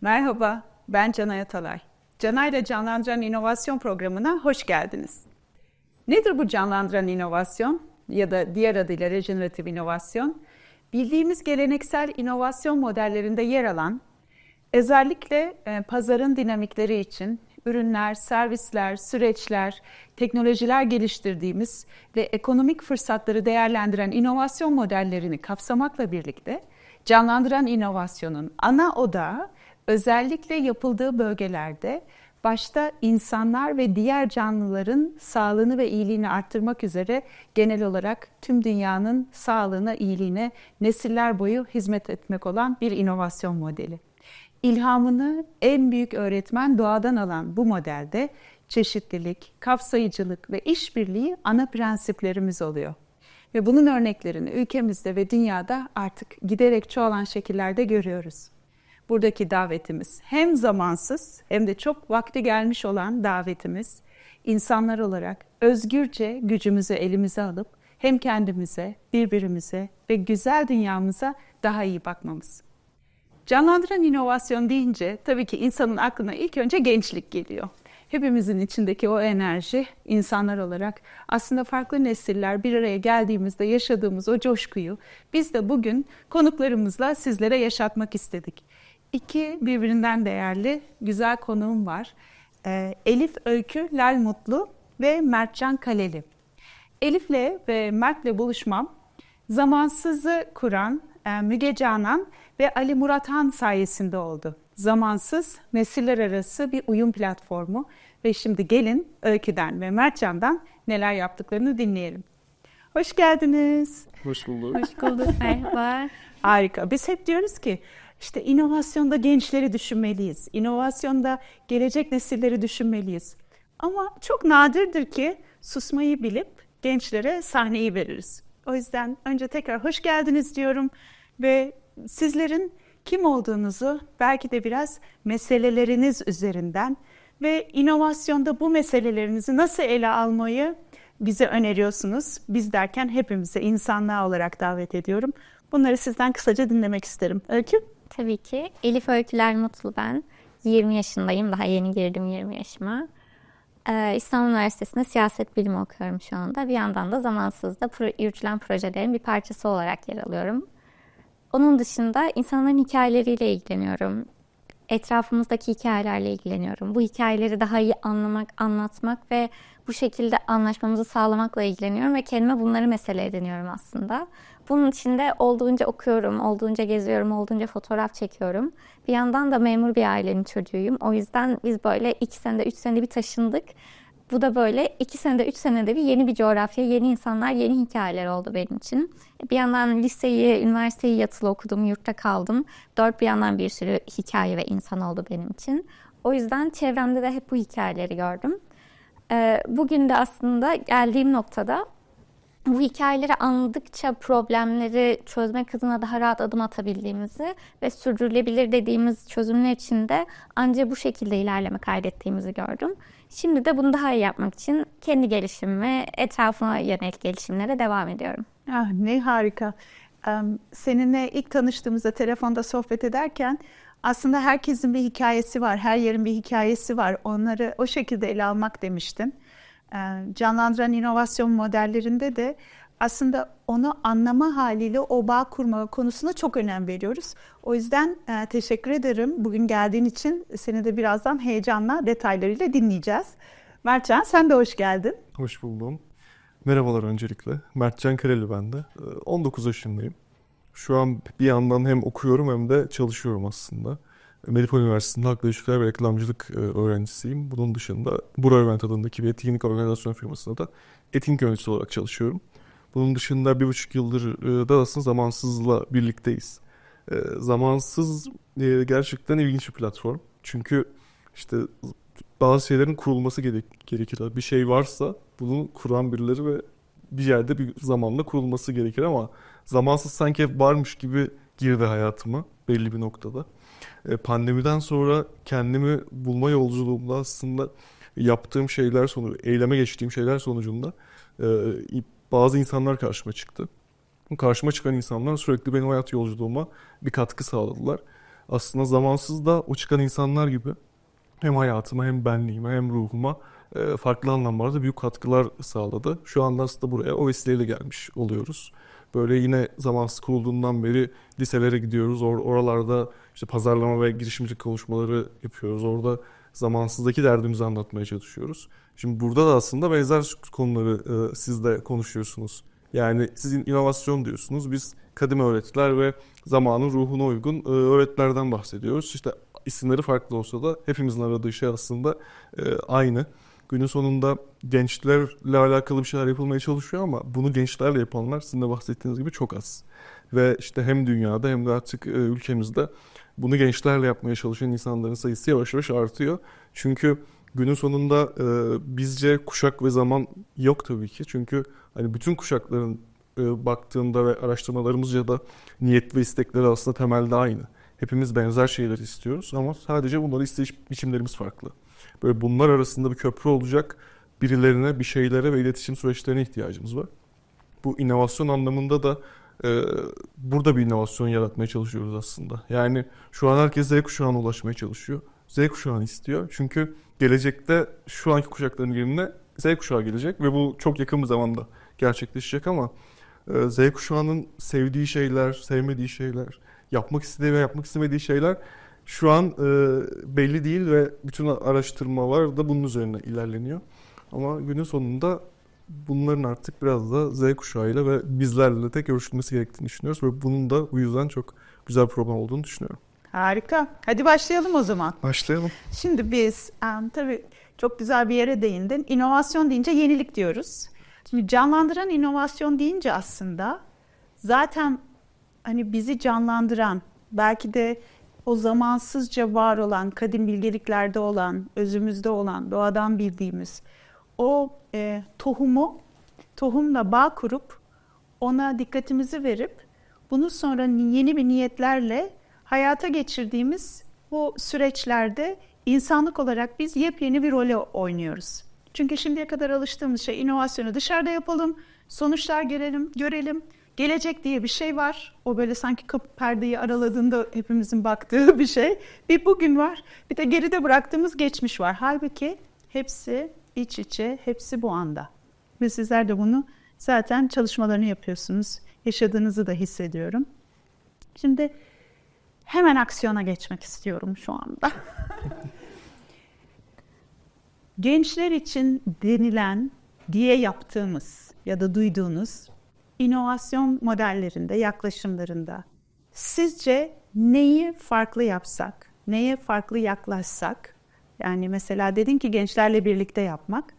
Merhaba, ben Canay Atalay. Canay'la Canlandıran İnovasyon programına hoş geldiniz. Nedir bu canlandıran inovasyon ya da diğer adıyla rejeneratif inovasyon? Bildiğimiz geleneksel inovasyon modellerinde yer alan, özellikle pazarın dinamikleri için ürünler, servisler, süreçler, teknolojiler geliştirdiğimiz ve ekonomik fırsatları değerlendiren inovasyon modellerini kapsamakla birlikte canlandıran inovasyonun ana odağı özellikle yapıldığı bölgelerde başta insanlar ve diğer canlıların sağlığını ve iyiliğini arttırmak üzere genel olarak tüm dünyanın sağlığına, iyiliğine nesiller boyu hizmet etmek olan bir inovasyon modeli. İlhamını en büyük öğretmen doğadan alan bu modelde çeşitlilik, kapsayıcılık ve işbirliği ana prensiplerimiz oluyor. Ve bunun örneklerini ülkemizde ve dünyada artık giderek çoğalan şekillerde görüyoruz. Buradaki davetimiz hem zamansız hem de çok vakti gelmiş olan davetimiz insanlar olarak özgürce gücümüzü elimize alıp hem kendimize, birbirimize ve güzel dünyamıza daha iyi bakmamız. Canlandıran inovasyon deyince tabii ki insanın aklına ilk önce gençlik geliyor. Hepimizin içindeki o enerji insanlar olarak aslında farklı nesiller bir araya geldiğimizde yaşadığımız o coşkuyu biz de bugün konuklarımızla sizlere yaşatmak istedik. İki birbirinden değerli güzel konuğum var. Elif Öykü Lalmutlu ve Mertcan Kaleli. Elif'le ve Mert'le buluşmam Zamansız'ı kuran Müge Canan ve Ali Murat Han sayesinde oldu. Zamansız, nesiller arası bir uyum platformu ve şimdi gelin Öykü'den ve Mertcan'dan neler yaptıklarını dinleyelim. Hoş geldiniz. Hoş bulduk. Hoş bulduk, merhaba. Harika. Biz hep diyoruz ki işte inovasyonda gençleri düşünmeliyiz. İnovasyonda gelecek nesilleri düşünmeliyiz. Ama çok nadirdir ki susmayı bilip gençlere sahneyi veririz. O yüzden önce tekrar hoş geldiniz diyorum ve sizlerin kim olduğunuzu belki de biraz meseleleriniz üzerinden ve inovasyonda bu meselelerinizi nasıl ele almayı bize öneriyorsunuz. Biz derken hepimize insanlığa olarak davet ediyorum. Bunları sizden kısaca dinlemek isterim. Öykü? Tabii ki. Elif Öykü Lalmutlu ben. 20 yaşındayım. Daha yeni girdim 20 yaşıma. İstanbul Üniversitesi'nde siyaset bilimi okuyorum şu anda. Bir yandan da Zamansız'da yürütülen projelerin bir parçası olarak yer alıyorum. Onun dışında insanların hikayeleriyle ilgileniyorum. Etrafımızdaki hikayelerle ilgileniyorum. Bu hikayeleri daha iyi anlamak, anlatmak ve bu şekilde anlaşmamızı sağlamakla ilgileniyorum ve kendime bunları mesele ediniyorum aslında. Bunun için de olduğunca okuyorum, olduğunca geziyorum, olduğunca fotoğraf çekiyorum. Bir yandan da memur bir ailenin çocuğuyum. O yüzden biz böyle 2 senede, 3 senede bir taşındık. Bu da böyle 2 senede, 3 senede bir yeni bir coğrafya, yeni insanlar, yeni hikayeler oldu benim için. Bir yandan liseyi, üniversiteyi yatılı okudum, yurtta kaldım. Dört bir yandan bir sürü hikaye ve insan oldu benim için. O yüzden çevremde de hep bu hikayeleri gördüm. Bugün de aslında geldiğim noktada bu hikayeleri anladıkça problemleri çözmek adına daha rahat adım atabildiğimizi ve sürdürülebilir dediğimiz çözümler için de ancak bu şekilde ilerleme kaydettiğimizi gördüm. Şimdi de bunu daha iyi yapmak için kendi gelişim ve etrafıma yönelik gelişimlere devam ediyorum. Ah, ne harika. Seninle ilk tanıştığımızda telefonda sohbet ederken aslında herkesin bir hikayesi var, her yerin bir hikayesi var. Onları o şekilde ele almak demiştin. Canlandıran inovasyon modellerinde de aslında onu anlama haliyle o bağ kurma konusuna çok önem veriyoruz. O yüzden teşekkür ederim. Bugün geldiğin için seni de birazdan heyecanla detaylarıyla dinleyeceğiz. Mertcan, sen de hoş geldin. Hoş buldum. Merhabalar öncelikle. Mertcan Kaleli ben de. 19 yaşındayım. Şu an bir yandan hem okuyorum hem de çalışıyorum aslında. Medipol Üniversitesi'nde Halkla İlişkiler ve Reklamcılık öğrencisiyim. Bunun dışında Buraevent adındaki bir etkinlik organizasyon firmasında da etkinlik yöneticisi olarak çalışıyorum. Bunun dışında 1,5 yıldır da aslında Zamansız'la birlikteyiz. Zamansız gerçekten ilginç bir platform. Çünkü işte bazı şeylerin kurulması gerekir. Bir şey varsa bunu kuran birileri ve bir yerde bir zamanla kurulması gerekir ama Zamansız sanki hep varmış gibi girdi hayatıma belli bir noktada. Pandemiden sonra kendimi bulma yolculuğumda aslında yaptığım şeyler eyleme geçtiğim şeyler sonucunda bazı insanlar karşıma çıktı. Karşıma çıkan insanlar sürekli benim hayat yolculuğuma bir katkı sağladılar. aslında zamansız da o çıkan insanlar gibi hem hayatıma hem benliğime hem ruhuma farklı anlamlarda büyük katkılar sağladı. Şu anda aslında buraya o vesileyle gelmiş oluyoruz. Böyle yine zamansız kurulduğundan beri liselere gidiyoruz. Oralarda işte pazarlama ve girişimcilik konuşmaları yapıyoruz. Orada zamansızdaki derdimizi anlatmaya çalışıyoruz. Şimdi burada da aslında benzer konuları siz de konuşuyorsunuz. Yani siz inovasyon diyorsunuz. Biz kadim öğretiler ve zamanın ruhuna uygun öğretilerden bahsediyoruz. İşte isimleri farklı olsa da hepimizin aradığı şey aslında aynı. Günün sonunda gençlerle alakalı bir şeyler yapılmaya çalışıyor ama bunu gençlerle yapanlar sizin de bahsettiğiniz gibi çok az. Ve işte hem dünyada hem de artık ülkemizde bunu gençlerle yapmaya çalışan insanların sayısı yavaş yavaş artıyor. Çünkü günün sonunda bizce kuşak ve zaman yok tabii ki. Çünkü hani bütün kuşakların baktığında ve araştırmalarımızca da niyet ve istekleri aslında temelde aynı. Hepimiz benzer şeyler istiyoruz ama sadece bunları isteyiş biçimlerimiz farklı. Böyle bunlar arasında bir köprü olacak birilerine, bir şeylere ve iletişim süreçlerine ihtiyacımız var. Bu inovasyon anlamında da burada bir inovasyon yaratmaya çalışıyoruz aslında. Yani şu an herkes Z kuşağına ulaşmaya çalışıyor. Z kuşağını istiyor. Çünkü gelecekte şu anki kuşakların yerine Z kuşağı gelecek ve bu çok yakın bir zamanda gerçekleşecek ama Z kuşağının sevdiği şeyler, sevmediği şeyler, yapmak istediği ve yapmak istemediği şeyler şu an belli değil ve bütün araştırmalar da bunun üzerine ilerleniyor. Ama günün sonunda bunların artık biraz da Z kuşağıyla ve bizlerle de görüşülmesi gerektiğini düşünüyoruz ve bunun da bu yüzden çok güzel bir problem olduğunu düşünüyorum. Harika. Hadi başlayalım o zaman. Başlayalım. Şimdi biz tabii çok güzel bir yere değindin. İnovasyon deyince yenilik diyoruz. Şimdi canlandıran inovasyon deyince aslında zaten hani bizi canlandıran, belki de o zamansızca var olan, kadim bilgeliklerde olan, özümüzde olan, doğadan bildiğimiz o tohumla bağ kurup ona dikkatimizi verip bunu sonra yeni bir niyetlerle hayata geçirdiğimiz bu süreçlerde insanlık olarak biz yepyeni bir role oynuyoruz. Çünkü şimdiye kadar alıştığımız şey inovasyonu dışarıda yapalım, sonuçlar görelim. Gelecek diye bir şey var. O böyle sanki kapı perdeyi araladığında hepimizin baktığı bir şey. Bir bugün var, bir de geride bıraktığımız geçmiş var. Halbuki hepsi iç içe, hepsi bu anda. Ve sizler de bunu zaten çalışmalarını yapıyorsunuz. Yaşadığınızı da hissediyorum. Şimdi hemen aksiyona geçmek istiyorum şu anda. Gençler için denilen diye yaptığımız ya da duyduğunuz inovasyon modellerinde, yaklaşımlarında sizce neyi farklı yapsak, neye farklı yaklaşsak, yani mesela dedin ki gençlerle birlikte yapmak,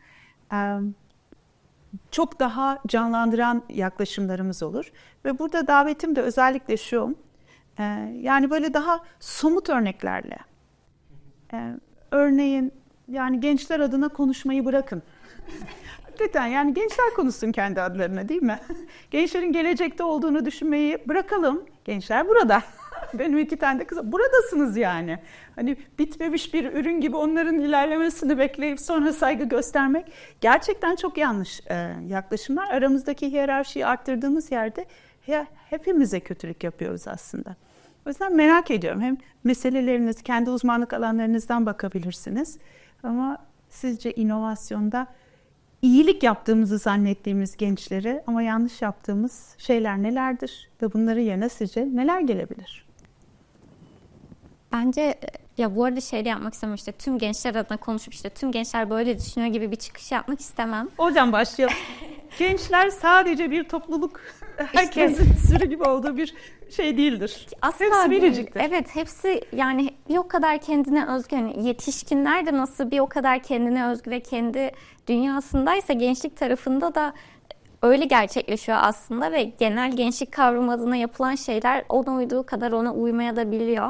çok daha canlandıran yaklaşımlarımız olur. Ve burada davetim de özellikle şu, yani böyle daha somut örneklerle, örneğin yani gençler adına konuşmayı bırakın. Hakikaten yani gençler konuşsun kendi adlarına, değil mi? Gençlerin gelecekte olduğunu düşünmeyi bırakalım. Gençler burada. Benim 2 tane de kızım. Buradasınız yani. Hani bitmemiş bir ürün gibi onların ilerlemesini bekleyip sonra saygı göstermek gerçekten çok yanlış yaklaşımlar. Aramızdaki hiyerarşiyi arttırdığımız yerde hepimize kötülük yapıyoruz aslında. O yüzden merak ediyorum. Hem meseleleriniz, kendi uzmanlık alanlarınızdan bakabilirsiniz. Ama sizce inovasyonda iyilik yaptığımızı zannettiğimiz gençlere ama yanlış yaptığımız şeyler nelerdir? Ve bunların yerine sizce neler gelebilir? Bence ya bu arada şey de yapmak istemem, işte tüm gençler adına konuşup işte tüm gençler böyle düşünüyor gibi bir çıkış yapmak istemem. Hocam başlayalım. Gençler sadece bir topluluk, herkesin sürü gibi olduğu bir şey değildir. Asla hepsi değil. biriciktir. Evet, hepsi yani bir o kadar kendine özgü. Yani yetişkinler de nasıl bir o kadar kendine özgü ve kendi dünyasındaysa gençlik tarafında da öyle gerçekleşiyor aslında ve genel gençlik kavramı adına yapılan şeyler ona uyduğu kadar ona uymaya da biliyor.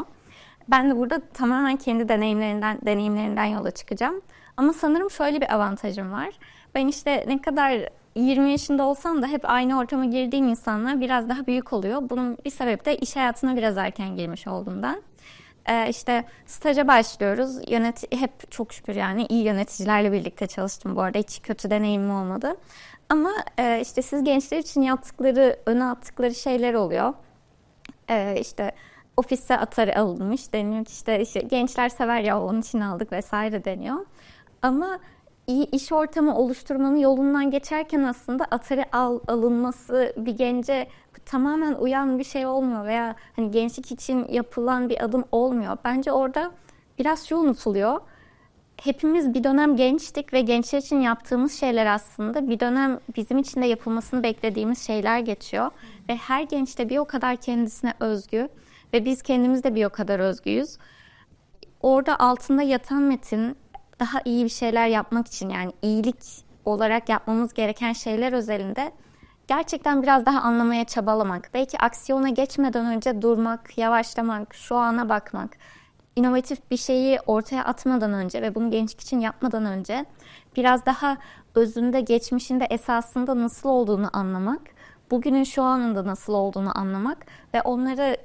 Ben de burada tamamen kendi deneyimlerinden yola çıkacağım. Ama sanırım şöyle bir avantajım var. Ben işte ne kadar 20 yaşında olsam da hep aynı ortama girdiğim insanlar biraz daha büyük oluyor. Bunun bir sebebi de iş hayatına biraz erken girmiş olduğumdan. İşte staja başlıyoruz. Hep çok şükür yani iyi yöneticilerle birlikte çalıştım bu arada. Hiç kötü deneyimim olmadı. Ama işte siz gençler için öne attıkları şeyler oluyor. İşte ofise Atari alınmış deniyor, işte gençler sever ya onun için aldık vesaire deniyor. Ama iyi iş ortamı oluşturmanın yolundan geçerken aslında Atari alınması bir gence tamamen uyan bir şey olmuyor veya hani gençlik için yapılan bir adım olmuyor. Bence orada biraz şu unutuluyor. Hepimiz bir dönem gençtik ve gençler için yaptığımız şeyler aslında bir dönem bizim için de yapılmasını beklediğimiz şeyler geçiyor. Ve her genç de bir o kadar kendisine özgü ve biz kendimiz de bir o kadar özgüyüz. Orada altında yatan metin daha iyi bir şeyler yapmak için, yani iyilik olarak yapmamız gereken şeyler özelinde gerçekten biraz daha anlamaya çabalamak. Belki aksiyona geçmeden önce durmak, yavaşlamak, şu ana bakmak. İnovatif bir şeyi ortaya atmadan önce ve bunu gençlik için yapmadan önce biraz daha özünde, geçmişinde, esasında nasıl olduğunu anlamak, bugünün şu anında nasıl olduğunu anlamak ve onları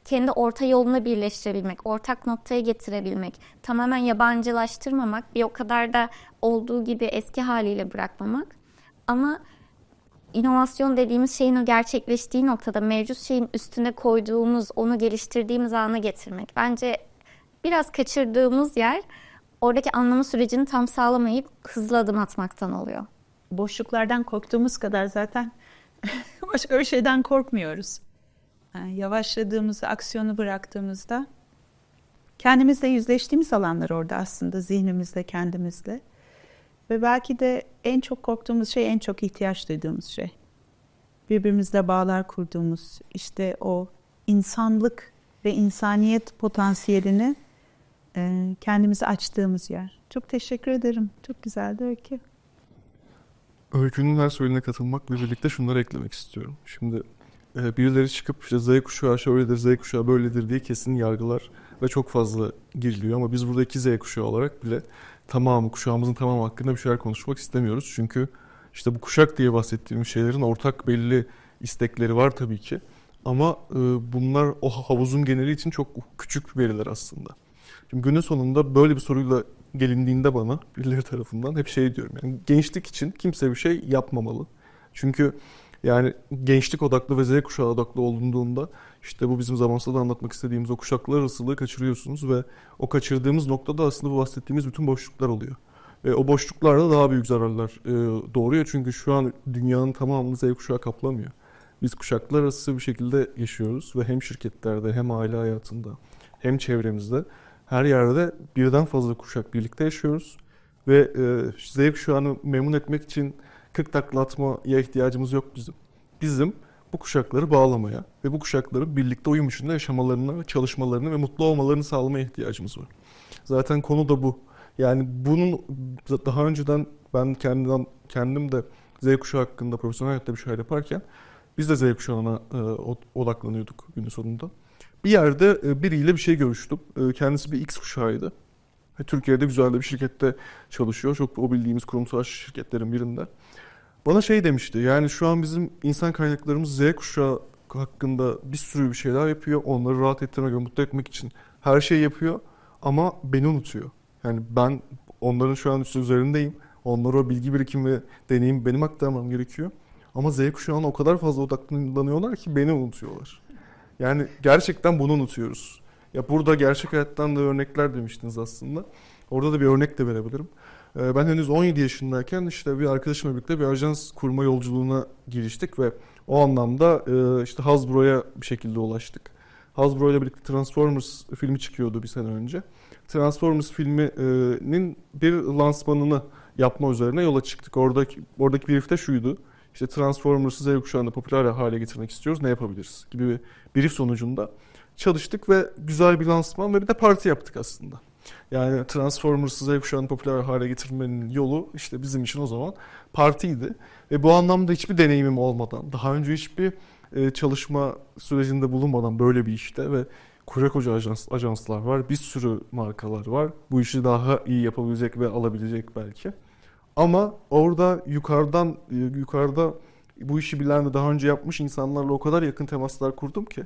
kendi orta yoluna birleştirebilmek, ortak noktaya getirebilmek, tamamen yabancılaştırmamak, bir o kadar da olduğu gibi eski haliyle bırakmamak. Ama inovasyon dediğimiz şeyin o gerçekleştiği noktada mevcut şeyin üstüne koyduğumuz, onu geliştirdiğimiz ana getirmek. Bence biraz kaçırdığımız yer oradaki anlama sürecini tam sağlamayıp hızlı adım atmaktan oluyor. Boşluklardan korktuğumuz kadar zaten başka bir şeyden korkmuyoruz. Yani yavaşladığımızda, aksiyonu bıraktığımızda kendimizle yüzleştiğimiz alanlar orada aslında, zihnimizle, kendimizle. Ve belki de en çok korktuğumuz şey, en çok ihtiyaç duyduğumuz şey. Birbirimizle bağlar kurduğumuz, işte o insanlık ve insaniyet potansiyelini kendimize açtığımız yer. Çok teşekkür ederim. Çok güzeldi Öykü. Öykünün her söylediğine katılmakla birlikte şunları eklemek istiyorum. Şimdi birileri çıkıp işte Z kuşağı şöyledir, Z kuşağı böyledir diye kesin yargılar ve çok fazla giriliyor. Ama biz buradaki Z kuşağı olarak bile kuşağımızın tamamı hakkında bir şeyler konuşmak istemiyoruz. Çünkü işte bu kuşak diye bahsettiğimiz şeylerin ortak belli istekleri var tabii ki. Ama bunlar o havuzun geneli için çok küçük veriler aslında. Şimdi günün sonunda böyle bir soruyla gelindiğinde bana birileri tarafından hep şey diyorum. Yani gençlik için kimse bir şey yapmamalı. Çünkü yani gençlik odaklı ve Z kuşağı odaklı olunduğunda işte bu bizim zamansızda da anlatmak istediğimiz o kuşaklar arasılığı kaçırıyorsunuz ve o kaçırdığımız noktada aslında bu bahsettiğimiz bütün boşluklar oluyor. Ve o boşluklarda daha büyük zararlar doğuruyor. Çünkü şu an dünyanın tamamını Z kuşağı kaplamıyor. Biz kuşaklar arası bir şekilde yaşıyoruz ve hem şirketlerde hem aile hayatında hem çevremizde her yerde birden fazla kuşak birlikte yaşıyoruz. Ve Z kuşağını memnun etmek için 40 takla atmaya ihtiyacımız yok bizim. Bizim bu kuşakları bağlamaya ve bu kuşakların birlikte uyum içinde yaşamalarını, çalışmalarını ve mutlu olmalarını sağlamaya ihtiyacımız var. Zaten konu da bu. Yani bunun daha önceden ben kendim de Z kuşağı hakkında profesyonel hayatta bir şeyler yaparken biz de Z kuşağına odaklanıyorduk günün sonunda. Bir yerde biriyle bir şey görüştüm. Kendisi bir X kuşağıydı. Türkiye'de güzel de bir şirkette çalışıyor. Çok o bildiğimiz kurumsal şirketlerin birinde. Bana şey demişti, yani şu an bizim insan kaynaklarımız Z kuşağı hakkında bir sürü bir şeyler yapıyor. Onları rahat ettirmek ve mutlu etmek için her şeyi yapıyor ama beni unutuyor. Yani ben onların şu an üzerindeyim. Onlara o bilgi birikimi ve deneyim benim aktarmam gerekiyor. Ama Z kuşağına o kadar fazla odaklanıyorlar ki beni unutuyorlar. Yani gerçekten bunu unutuyoruz. Ya burada gerçek hayattan da örnekler demiştiniz aslında. Orada da bir örnek de verebilirim. Ben henüz 17 yaşındayken işte bir arkadaşımla birlikte bir ajans kurma yolculuğuna giriştik ve o anlamda işte Hasbro'ya bir şekilde ulaştık. Hasbro ile birlikte Transformers filmi çıkıyordu bir sene önce. Transformers filminin bir lansmanını yapma üzerine yola çıktık. Oradaki brief de şuydu. İşte Transformers'ı Z kuşağında popüler hale getirmek istiyoruz. Ne yapabiliriz? Gibi bir brief sonucunda çalıştık ve güzel bir lansman ve bir de parti yaptık aslında. Yani Transformers'ı Z kuşağını popüler hale getirmenin yolu işte bizim için o zaman partiydi. Ve bu anlamda hiçbir deneyimim olmadan, daha önce hiçbir çalışma sürecinde bulunmadan böyle bir işte ve koca ajanslar var, bir sürü markalar var. Bu işi daha iyi yapabilecek ve alabilecek belki. Ama orada yukarıda bu işi bilen ve daha önce yapmış insanlarla o kadar yakın temaslar kurdum ki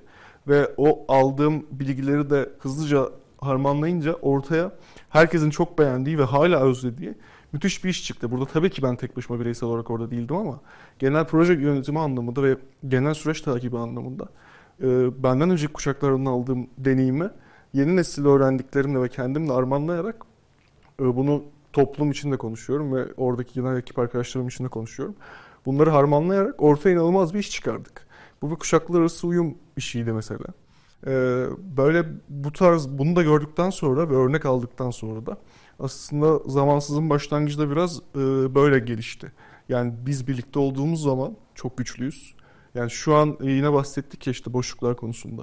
ve o aldığım bilgileri de hızlıca harmanlayınca ortaya herkesin çok beğendiği ve hala özlediği müthiş bir iş çıktı. Burada tabii ki ben tek başıma bireysel olarak orada değildim ama genel proje yönetimi anlamında ve genel süreç takibi anlamında benden önceki kuşaklardan aldığım deneyimi yeni nesil öğrendiklerimle ve kendimle harmanlayarak bunu toplum içinde konuşuyorum ve oradaki genel ekip arkadaşlarım içinde konuşuyorum. Bunları harmanlayarak ortaya inanılmaz bir iş çıkardık. Bu bir kuşaklar arası uyum işiydi mesela. Böyle bu tarz bunu da gördükten sonra ve örnek aldıktan sonra da aslında Zamansız'ın başlangıcı da biraz böyle gelişti. Yani biz birlikte olduğumuz zaman çok güçlüyüz. Yani şu an yine bahsettik ya işte boşluklar konusunda.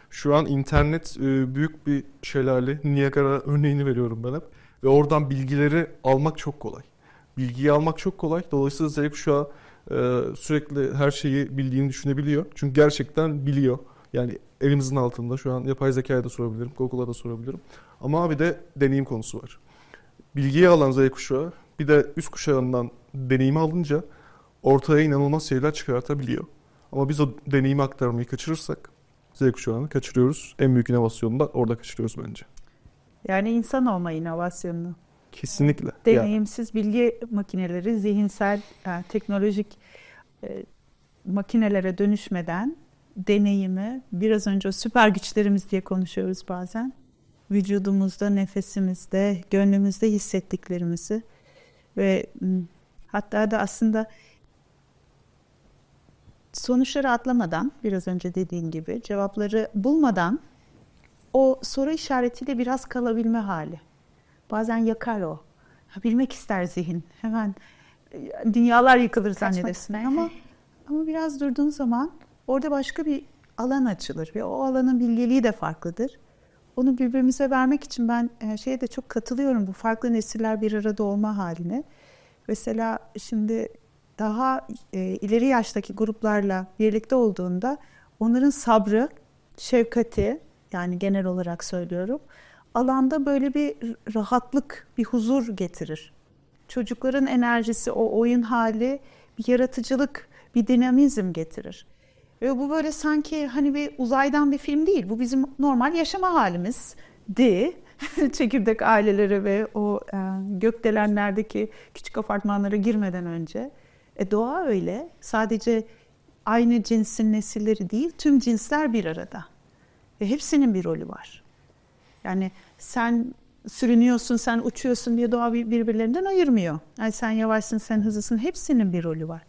Şu an internet büyük bir şelale. Niagara örneğini veriyorum ben hep. Ve oradan bilgileri almak çok kolay. Bilgiyi almak çok kolay. Dolayısıyla Z kuşağı sürekli her şeyi bildiğini düşünebiliyor. Çünkü gerçekten biliyor. Yani elimizin altında şu an yapay zekaya da sorabilirim, Google'a da sorabilirim. Ama bir de deneyim konusu var. Bilgiyi alan Z kuşağı bir de üst kuşağından deneyimi alınca ortaya inanılmaz şeyler çıkartabiliyor. Ama biz o deneyimi aktarmayı kaçırırsak Z kuşağını kaçırıyoruz. En büyük inovasyonu da orada kaçırıyoruz bence. Yani insan olma inovasyonunu. Kesinlikle. Deneyimsiz bilgi makineleri zihinsel, teknolojik makinelere dönüşmeden deneyimi, biraz önce süper güçlerimiz diye konuşuyoruz bazen. Vücudumuzda, nefesimizde, gönlümüzde hissettiklerimizi ve hatta da aslında sonuçları atlamadan, biraz önce dediğin gibi cevapları bulmadan o soru işaretiyle biraz kalabilme hali. Bazen yakar o. Bilmek ister zihin. Hemen dünyalar yıkılır zannedersin. Ama biraz durduğun zaman orada başka bir alan açılır ve o alanın bilgeliği de farklıdır. Onu birbirimize vermek için ben şeye de çok katılıyorum, bu farklı nesiller bir arada olma haline. Mesela şimdi daha ileri yaştaki gruplarla birlikte olduğunda onların sabrı, şefkati, yani genel olarak söylüyorum, alanda böyle bir rahatlık, bir huzur getirir. Çocukların enerjisi, o oyun hali, bir yaratıcılık, bir dinamizm getirir. Ve bu böyle sanki hani bir uzaydan bir film değil. Bu bizim normal yaşama halimizdi. Çekirdek aileleri ve o gökdelenlerdeki küçük apartmanlara girmeden önce. Doğa öyle. Sadece aynı cinsin nesilleri değil, tüm cinsler bir arada. Ve hepsinin bir rolü var. Yani sen sürünüyorsun, sen uçuyorsun diye doğa birbirlerinden ayırmıyor. Yani sen yavaşsın, sen hızlısın. Hepsinin bir rolü var.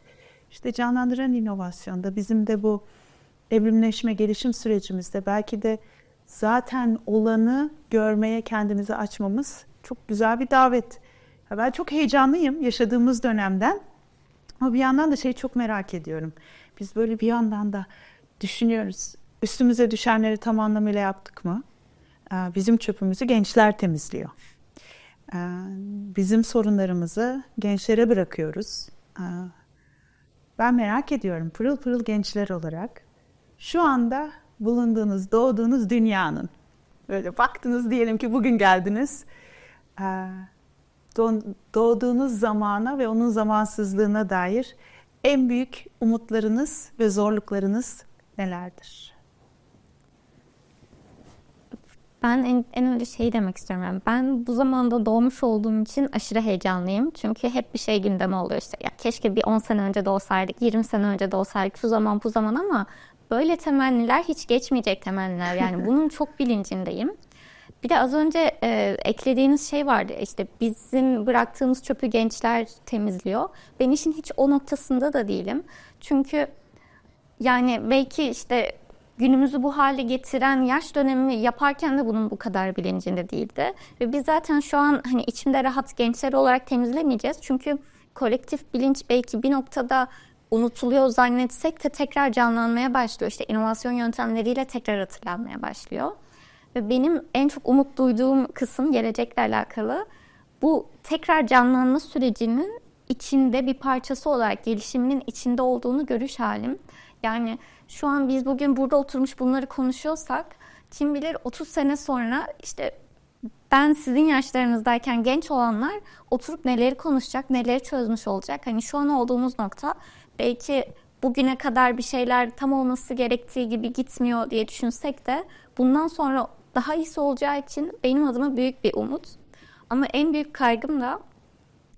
İşte canlandıran inovasyonda bizim de bu evrimleşme, gelişim sürecimizde belki de zaten olanı görmeye kendimizi açmamız çok güzel bir davet. Ben çok heyecanlıyım yaşadığımız dönemden. Ama bir yandan da çok merak ediyorum. Biz böyle bir yandan da düşünüyoruz. Üstümüze düşenleri tam anlamıyla yaptık mı? Bizim çöpümüzü gençler temizliyor. Bizim sorunlarımızı gençlere bırakıyoruz. Ben merak ediyorum, pırıl pırıl gençler olarak şu anda bulunduğunuz, doğduğunuz dünyanın, böyle baktınız diyelim ki bugün geldiniz, doğduğunuz zamana ve onun zamansızlığına dair en büyük umutlarınız ve zorluklarınız nelerdir? Ben en önce demek istiyorum. Yani ben bu zamanda doğmuş olduğum için aşırı heyecanlıyım. Çünkü hep bir şey gündeme oluyor işte. Ya keşke bir 10 sene önce doğsaydık, 20 sene önce doğsaydık, şu zaman bu zaman, ama böyle temenniler hiç geçmeyecek temenniler. Yani bunun çok bilincindeyim. Bir de az önce eklediğiniz şey vardı. İşte bizim bıraktığımız çöpü gençler temizliyor. Ben işin hiç o noktasında da değilim. Çünkü yani belki işte günümüzü bu hale getiren yaş dönemi yaparken de bunun bu kadar bilincinde değildi. Ve biz zaten şu an hani içimde rahat gençler olarak temizlemeyeceğiz. Çünkü kolektif bilinç belki bir noktada unutuluyor zannetsek de tekrar canlanmaya başlıyor. İşte inovasyon yöntemleriyle tekrar hatırlanmaya başlıyor. Ve benim en çok umut duyduğum kısım gelecekle alakalı. Bu tekrar canlanma sürecinin içinde bir parçası olarak gelişiminin içinde olduğunu görüş halim. Yani şu an biz bugün burada oturmuş bunları konuşuyorsak kim bilir 30 sene sonra işte ben sizin yaşlarınızdayken genç olanlar oturup neleri konuşacak, neleri çözmüş olacak. Hani şu an olduğumuz nokta belki bugüne kadar bir şeyler tam olması gerektiği gibi gitmiyor diye düşünsek de bundan sonra daha iyisi olacağı için benim adıma büyük bir umut. Ama en büyük kaygım da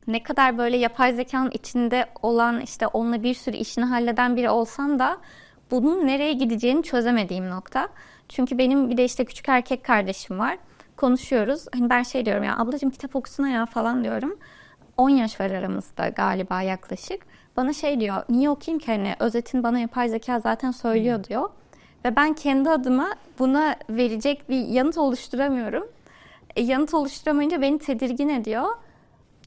ne kadar böyle yapay zekanın içinde olan işte onunla bir sürü işini halleden biri olsam da bunun nereye gideceğini çözemediğim nokta. Çünkü benim bir de işte küçük erkek kardeşim var. Konuşuyoruz. Hani ben şey diyorum ya, ablacığım kitap okusana ya falan diyorum. 10 yaş var aramızda galiba yaklaşık. Bana şey diyor, niye okuyayım ki, hani özetini bana yapay zeka zaten söylüyor diyor. Ve ben kendi adıma buna verecek bir yanıt oluşturamıyorum. Yanıt oluşturamayınca beni tedirgin ediyor.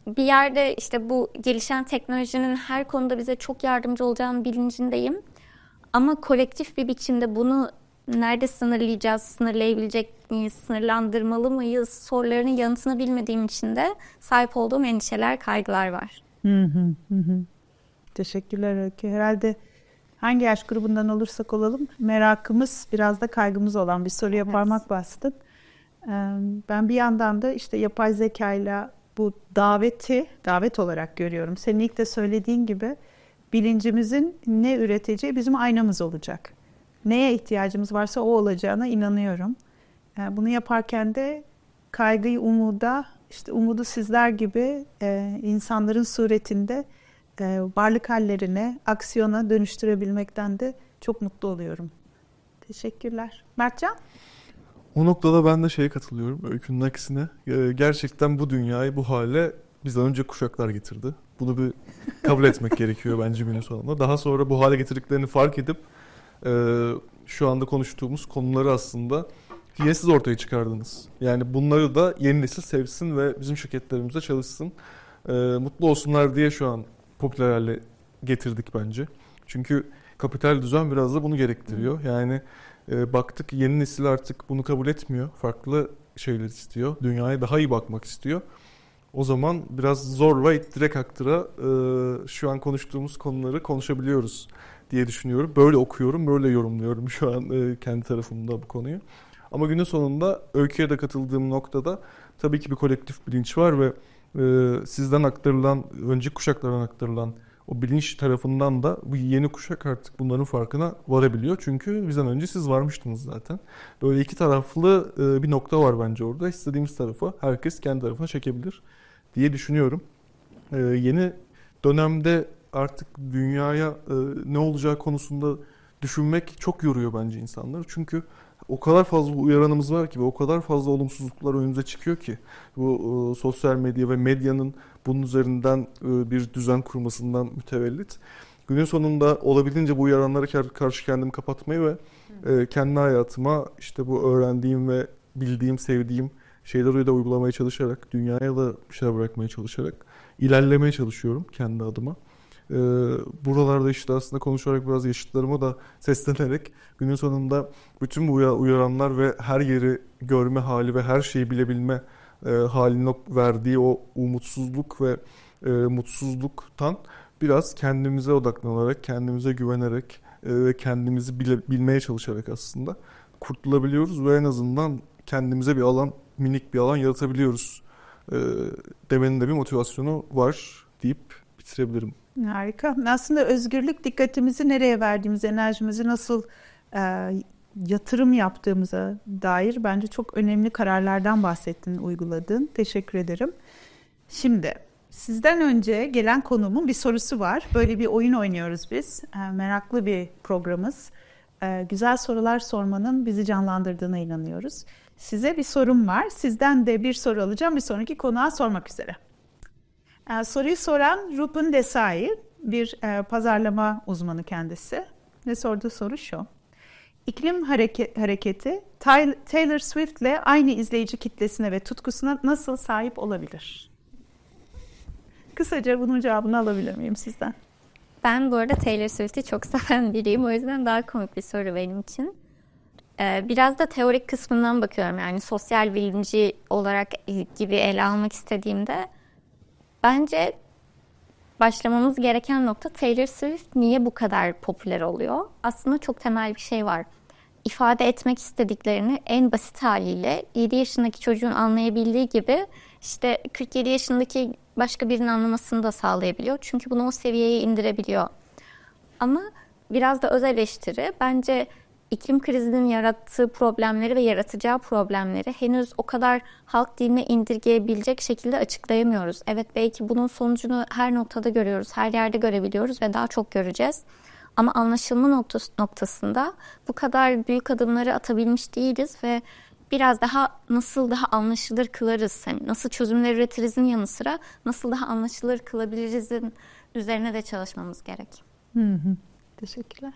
Bir yerde işte bu gelişen teknolojinin her konuda bize çok yardımcı olacağının bilincindeyim. Ama kolektif bir biçimde bunu nerede sınırlayacağız, sınırlayabilecek miyiz, sınırlandırmalı mıyız sorularının yanıtını bilmediğim için de sahip olduğum endişeler, kaygılar var. Teşekkürler Öykü. Herhalde hangi yaş grubundan olursak olalım merakımız, biraz da kaygımız olan bir soruya parmak bastın. Ben bir yandan da işte yapay zekayla bu davet olarak görüyorum. Senin ilk de söylediğin gibi bilincimizin ne üreteceği bizim aynamız olacak. Neye ihtiyacımız varsa o olacağına inanıyorum. Bunu yaparken de kaygıyı umudu sizler gibi insanların suretinde varlık hallerine, aksiyona dönüştürebilmekten de çok mutlu oluyorum. Teşekkürler. Mertcan? O noktada ben de şeye katılıyorum, Öykü'nün aksine. Gerçekten bu dünyayı bu hale bizden önce kuşaklar getirdi. Bunu bir kabul etmek gerekiyor bence günün sonunda. Daha sonra bu hale getirdiklerini fark edip şu anda konuştuğumuz konuları aslında yine siz ortaya çıkardınız. Yani bunları da yeni nesil sevsin ve bizim şirketlerimizde çalışsın. Mutlu olsunlar diye şu an popüler hale getirdik bence. Çünkü kapital düzen biraz da bunu gerektiriyor. Yani baktık yeni nesil artık bunu kabul etmiyor. Farklı şeyler istiyor. Dünyaya daha iyi bakmak istiyor. O zaman biraz zor ve direkt aktıra şu an konuştuğumuz konuları konuşabiliyoruz diye düşünüyorum. Böyle okuyorum, böyle yorumluyorum şu an kendi tarafımda bu konuyu. Ama günün sonunda Öykü'ye de katıldığım noktada tabii ki bir kolektif bilinç var ve sizden aktarılan, önceki kuşaklardan aktarılan o bilinç tarafından da bu yeni kuşak artık bunların farkına varabiliyor. Çünkü bizden önce siz varmıştınız zaten. Böyle iki taraflı bir nokta var bence orada. İstediğimiz tarafa herkes kendi tarafına çekebilir diye düşünüyorum. Yeni dönemde artık dünyaya ne olacağı konusunda düşünmek çok yoruyor bence insanları. Çünkü o kadar fazla uyaranımız var ki ve o kadar fazla olumsuzluklar önümüze çıkıyor ki bu sosyal medya ve medyanın bunun üzerinden bir düzen kurmasından mütevellit. Günün sonunda olabildiğince bu uyaranlara karşı kendimi kapatmayı ve kendi hayatıma işte bu öğrendiğim ve bildiğim, sevdiğim şeyleri de uygulamaya çalışarak, dünyaya da bir şeyler bırakmaya çalışarak ilerlemeye çalışıyorum kendi adıma. Buralarda işte aslında konuşarak biraz yaşıtlarıma da seslenerek günün sonunda bütün bu uyaranlar ve her yeri görme hali ve her şeyi bilebilme halinin verdiği o umutsuzluk ve mutsuzluktan biraz kendimize odaklanarak, kendimize güvenerek ve kendimizi bilmeye çalışarak aslında kurtulabiliyoruz ve en azından kendimize bir alan, minik bir alan yaratabiliyoruz demenin de bir motivasyonu var deyip bitirebilirim. Harika. Aslında özgürlük dikkatimizi nereye verdiğimiz, enerjimizi nasıl yatırım yaptığımıza dair bence çok önemli kararlardan bahsettin, uyguladın. Teşekkür ederim. Şimdi sizden önce gelen konuğumun bir sorusu var. Böyle bir oyun oynuyoruz biz. Meraklı bir programımız. Güzel sorular sormanın bizi canlandırdığına inanıyoruz. Size bir sorum var. Sizden de bir soru alacağım bir sonraki konuğa sormak üzere. Soruyu soran Rupin Desai, bir pazarlama uzmanı kendisi. Ve sorduğu soru şu. İklim hareketi Taylor Swift'le aynı izleyici kitlesine ve tutkusuna nasıl sahip olabilir? Kısaca bunun cevabını alabilir miyim sizden? Ben bu arada Taylor Swift'i çok seven biriyim. O yüzden daha komik bir soru benim için. Biraz da teorik kısmından bakıyorum. Yani sosyal bilimci olarak gibi ele almak istediğimde bence başlamamız gereken nokta Taylor Swift niye bu kadar popüler oluyor? Aslında çok temel bir şey var. İfade etmek istediklerini en basit haliyle 7 yaşındaki çocuğun anlayabildiği gibi işte 47 yaşındaki başka birinin anlamasını da sağlayabiliyor. Çünkü bunu o seviyeye indirebiliyor. Ama biraz da öz eleştiri. Bence iklim krizinin yarattığı problemleri ve yaratacağı problemleri henüz o kadar halk diline indirgeyebilecek şekilde açıklayamıyoruz. Evet, belki bunun sonucunu her noktada görüyoruz, her yerde görebiliyoruz ve daha çok göreceğiz. Ama anlaşılma noktasında bu kadar büyük adımları atabilmiş değiliz ve biraz nasıl daha anlaşılır kılarız, yani nasıl çözümler üretirizin yanı sıra nasıl daha anlaşılır kılabilirizin üzerine de çalışmamız gerek. Teşekkürler.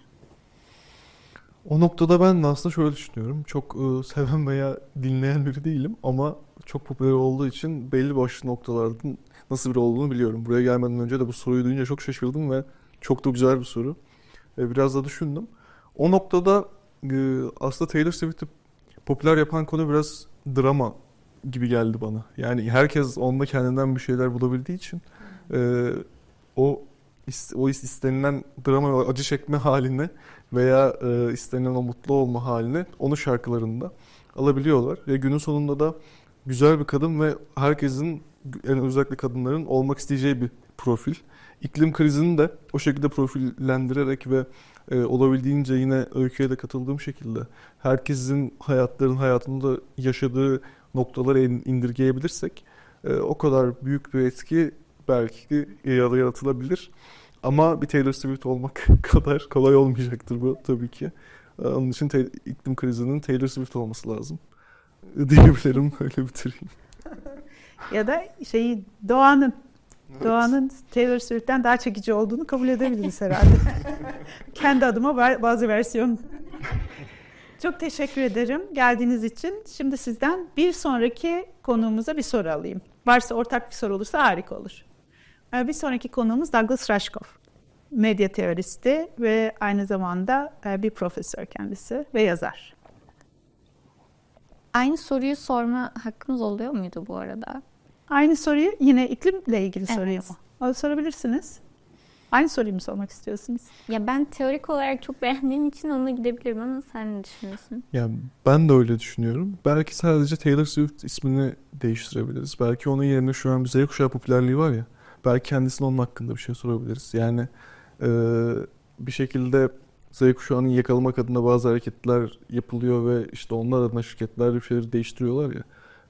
O noktada ben de aslında şöyle düşünüyorum. Çok seven veya dinleyen biri değilim ama çok popüler olduğu için belli başlı noktalardan nasıl biri olduğunu biliyorum. Buraya gelmeden önce de bu soruyu duyunca çok şaşırdım ve çok da güzel bir soru. Biraz da düşündüm. O noktada aslında Taylor Swift'i popüler yapan konu biraz drama gibi geldi bana. Yani herkes onda kendinden bir şeyler bulabildiği için o istenilen drama ve acı çekme haline veya istenilen o mutlu olma haline onu şarkılarında alabiliyorlar. Ve günün sonunda da güzel bir kadın ve herkesin, yani özellikle kadınların olmak isteyeceği bir profil. İklim krizini de o şekilde profillendirerek ve olabildiğince yine öyküye de katıldığım şekilde herkesin hayatında yaşadığı noktaları indirgeyebilirsek o kadar büyük bir etki belki yaratılabilir. Ama bir Taylor Swift olmak kadar kolay olmayacaktır bu tabii ki. Onun için iklim krizinin Taylor Swift olması lazım diyebilirim. Öyle bitireyim. Ya da Doğan'ın. Evet. Doğan'ın Taylor Swift'ten daha çekici olduğunu kabul edebiliriz herhalde. Kendi adıma bazı versiyon. Çok teşekkür ederim geldiğiniz için. Şimdi sizden bir sonraki konuğumuza bir soru alayım. Varsa ortak bir soru olursa harika olur. Bir sonraki konuğumuz Douglas Rushkoff. Medya teoristi ve aynı zamanda bir profesör kendisi ve yazar. Aynı soruyu sorma hakkınız oluyor muydu bu arada? Aynı soruyu yine iklimle ilgili soruyu mu? O sorabilirsiniz. Aynı soruyu mu sormak istiyorsunuz? Ya ben teorik olarak çok beğendiğim için onunla gidebilirim ama sen ne düşünüyorsun? Ya ben de öyle düşünüyorum. Belki sadece Taylor Swift ismini değiştirebiliriz. Belki onun yerine şu an bir Z kuşağı popülerliği var ya. Belki kendisine onun hakkında bir şey sorabiliriz. Yani bir şekilde Z kuşağını yakalamak adına bazı hareketler yapılıyor ve işte onlar adına şirketler bir şeyleri değiştiriyorlar ya.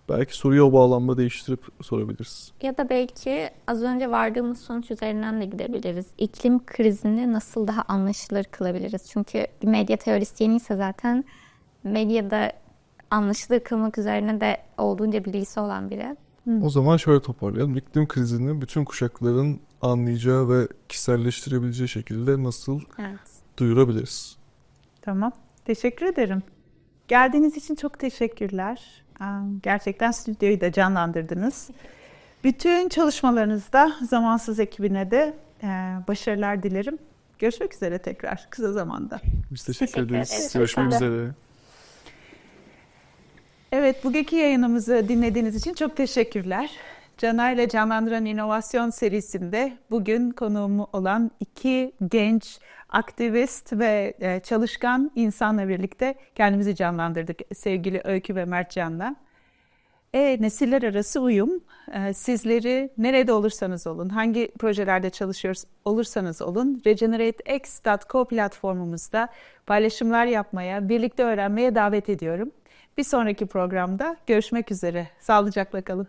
Belki soruyu o bağlamda değiştirip sorabiliriz. Ya da belki az önce vardığımız sonuç üzerinden de gidebiliriz. İklim krizini nasıl daha anlaşılır kılabiliriz? Çünkü bir medya teorisyeniyse zaten medyada anlaşılır kılmak üzerine de olduğunca bilgisi olan biri. O zaman şöyle toparlayalım. İklim krizini bütün kuşakların anlayacağı ve kişiselleştirebileceği şekilde nasıl duyurabiliriz? Tamam. Teşekkür ederim. Geldiğiniz için çok teşekkürler. Gerçekten stüdyoyu da canlandırdınız. Bütün çalışmalarınızda Zamansız ekibine de başarılar dilerim. Görüşmek üzere tekrar kısa zamanda. Biz teşekkür ederiz. Görüşmek üzere. Evet, bugünkü yayınımızı dinlediğiniz için çok teşekkürler. Cana ile Canlandıran İnovasyon serisinde bugün konuğum olan iki genç aktivist ve çalışkan insanla birlikte kendimizi canlandırdık sevgili Öykü ve Mertcan'la. Nesiller arası uyum, sizleri nerede olursanız olun, hangi projelerde çalışıyor olursanız olun, regenerateix.co platformumuzda paylaşımlar yapmaya, birlikte öğrenmeye davet ediyorum. Bir sonraki programda görüşmek üzere. Sağlıcakla kalın.